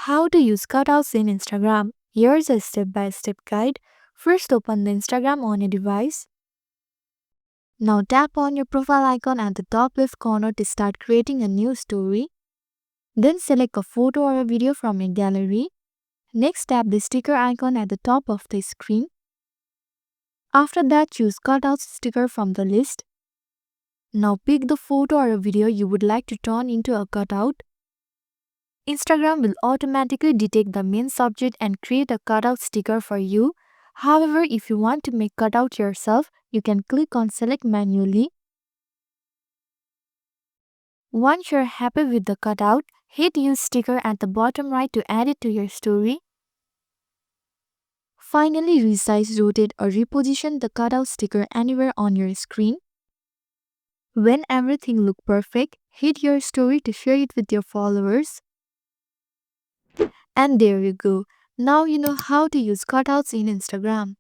How to use cutouts in Instagram. Here's a step-by-step guide. First, open the Instagram on your device. Now tap on your profile icon at the top left corner to start creating a new story. Then select a photo or a video from your gallery. Next, tap the sticker icon at the top of the screen. After that, choose Cutouts sticker from the list. Now pick the photo or a video you would like to turn into a cutout. Instagram will automatically detect the main subject and create a cutout sticker for you. However, if you want to make cutout yourself, you can click on Select manually. Once you're happy with the cutout, hit Use sticker at the bottom right to add it to your story. Finally, resize, rotate or reposition the cutout sticker anywhere on your screen. When everything looks perfect, hit your story to share it with your followers. And there you go. Now you know how to use cutouts in Instagram.